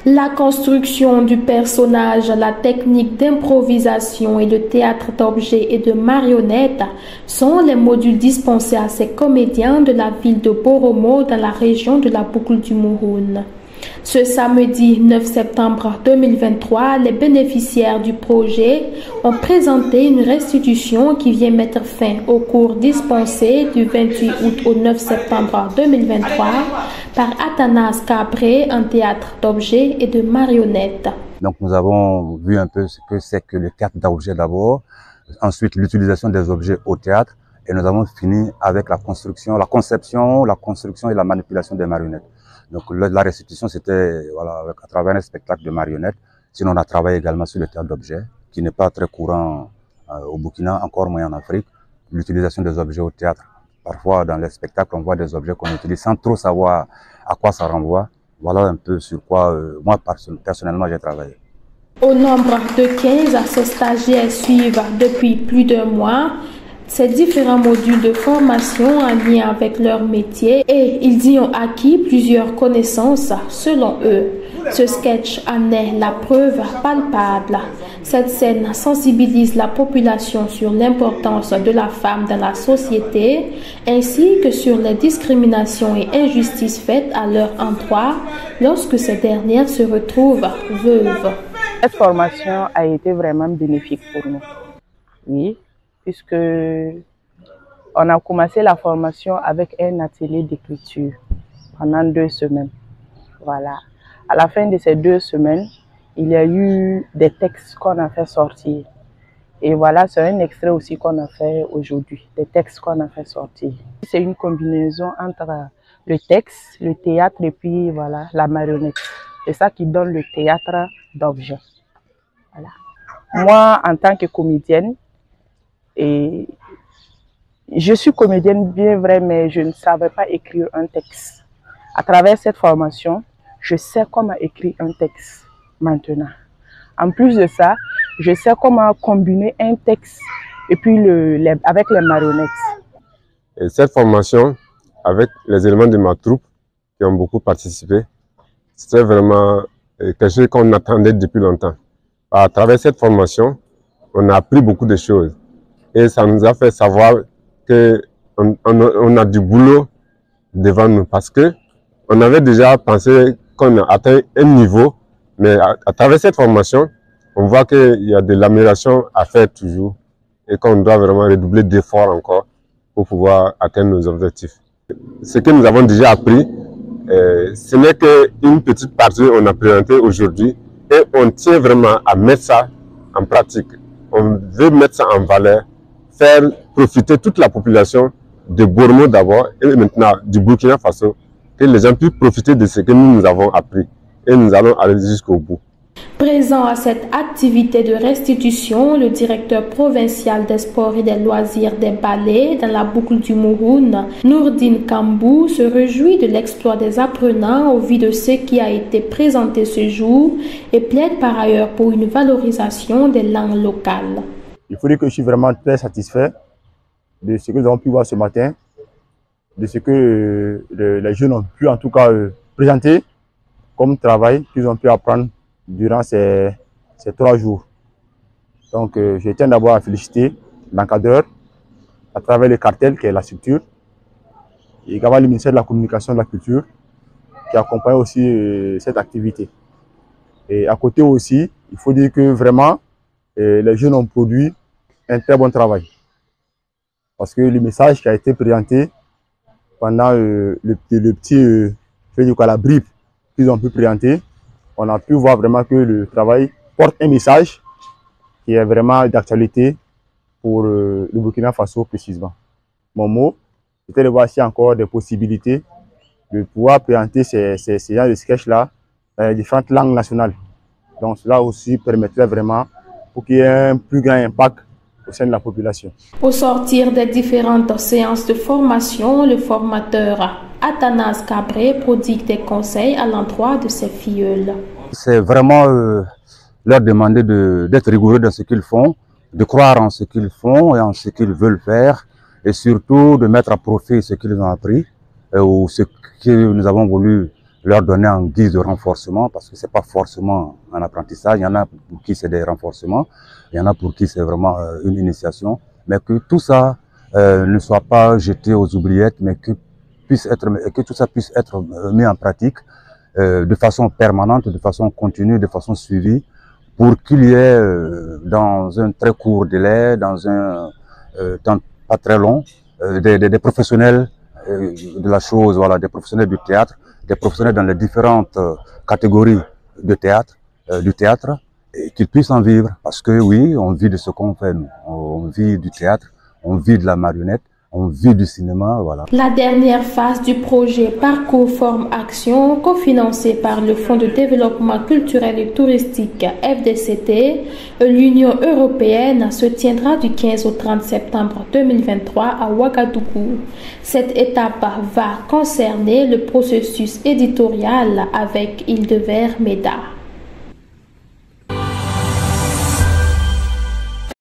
La construction du personnage, la technique d'improvisation et le théâtre d'objets et de marionnettes sont les modules dispensés à ces comédiens de la ville de Boromo dans la région de la boucle du Mouhoun. Ce samedi 9 septembre 2023, les bénéficiaires du projet ont présenté une restitution qui vient mettre fin au cours dispensé du 28 août au 9 septembre 2023 par Athanas Cabré, un théâtre d'objets et de marionnettes. Donc nous avons vu un peu ce que c'est que le théâtre d'objets d'abord, ensuite l'utilisation des objets au théâtre, et nous avons fini avec la construction, la conception, la construction et la manipulation des marionnettes. Donc la restitution, c'était voilà, à travers un spectacle de marionnettes. Sinon, on a travaillé également sur le théâtre d'objets, qui n'est pas très courant au Burkina, encore moins en Afrique. L'utilisation des objets au théâtre. Parfois, dans les spectacles, on voit des objets qu'on utilise sans trop savoir à quoi ça renvoie. Voilà un peu sur quoi, moi, personnellement, j'ai travaillé. Au nombre de 15, ces stagiaires suivent depuis plus d'un mois ces différents modules de formation en lien avec leur métier et ils y ont acquis plusieurs connaissances selon eux. Ce sketch en est la preuve palpable. Cette scène sensibilise la population sur l'importance de la femme dans la société ainsi que sur les discriminations et injustices faites à leur endroit lorsque ces dernières se retrouvent veuves. Cette formation a été vraiment bénéfique pour nous. Oui. Puisque on a commencé la formation avec un atelier d'écriture pendant 2 semaines. Voilà. À la fin de ces 2 semaines, il y a eu des textes qu'on a fait sortir. Et voilà, c'est un extrait aussi qu'on a fait aujourd'hui, des textes qu'on a fait sortir. C'est une combinaison entre le texte, le théâtre et puis voilà, la marionnette. C'est ça qui donne le théâtre d'objets. Voilà. Moi, en tant que comédienne, et je suis comédienne bien vrai, mais je ne savais pas écrire un texte. À travers cette formation, je sais comment écrire un texte maintenant. En plus de ça, je sais comment combiner un texte et puis avec les marionnettes. Et cette formation, avec les éléments de ma troupe qui ont beaucoup participé, c'était vraiment quelque chose qu'on attendait depuis longtemps. À travers cette formation, on a appris beaucoup de choses. Et ça nous a fait savoir qu'on a du boulot devant nous parce que on avait déjà pensé qu'on a atteint un niveau, mais à travers cette formation, on voit qu'il y a de l'amélioration à faire toujours et qu'on doit vraiment redoubler d'efforts encore pour pouvoir atteindre nos objectifs. Ce que nous avons déjà appris, ce n'est qu'une petite partie qu'on a présentée aujourd'hui et on tient vraiment à mettre ça en pratique. On veut mettre ça en valeur, faire profiter toute la population de Boromo d'abord et maintenant du Burkina Faso, que les gens puissent profiter de ce que nous avons appris et nous allons aller jusqu'au bout. Présent à cette activité de restitution, le directeur provincial des sports et des loisirs des ballets dans la boucle du Mouhoun, Nourdine Kambou, se réjouit de l'exploit des apprenants au vu de ce qui a été présenté ce jour et plaide par ailleurs pour une valorisation des langues locales. Il faut dire que je suis vraiment très satisfait de ce que nous avons pu voir ce matin, de ce que les jeunes ont pu en tout cas présenter comme travail qu'ils ont pu apprendre durant ces 3 jours. Donc je tiens d'abord à féliciter l'encadreur à travers le cartel qui est la structure et également le ministère de la Communication et de la Culture qui accompagne aussi cette activité. Et à côté aussi, il faut dire que vraiment les jeunes ont produit un très bon travail. Parce que le message qui a été présenté pendant la brief qu'ils ont pu présenter, on a pu voir vraiment que le travail porte un message qui est vraiment d'actualité pour le Burkina Faso précisément. Mon mot, c'était de voir s'il y a encore des possibilités de pouvoir présenter ces genres de sketchs-là dans les différentes langues nationales. Donc cela aussi permettrait vraiment pour qu'il y ait un plus grand impact au sein de la population. Au sortir des différentes séances de formation, le formateur Athanas Cabré prodigue des conseils à l'endroit de ses filleuls. C'est vraiment leur demander d'être rigoureux dans ce qu'ils font, de croire en ce qu'ils font et en ce qu'ils veulent faire, et surtout de mettre à profit ce qu'ils ont appris ou ce que nous avons voulu leur donner en guise de renforcement, parce que c'est pas forcément un apprentissage. Il y en a pour qui c'est des renforcements, il y en a pour qui c'est vraiment une initiation, mais que tout ça ne soit pas jeté aux oubliettes, mais que tout ça puisse être mis en pratique de façon permanente, de façon continue, de façon suivie, pour qu'il y ait dans un très court délai, dans un temps pas très long, des professionnels de la chose, voilà, des professionnels du théâtre, des professionnels dans les différentes catégories de théâtre, du théâtre, et qu'ils puissent en vivre. Parce que oui, on vit de ce qu'on fait, nous. On vit du théâtre, on vit de la marionnette, on vit du cinéma, voilà. La dernière phase du projet Parcours Forme Action, cofinancé par le Fonds de développement culturel et touristique FDCT, l'Union européenne, se tiendra du 15 au 30 septembre 2023 à Ouagadougou. Cette étape va concerner le processus éditorial avec Île-de-Verre Méda.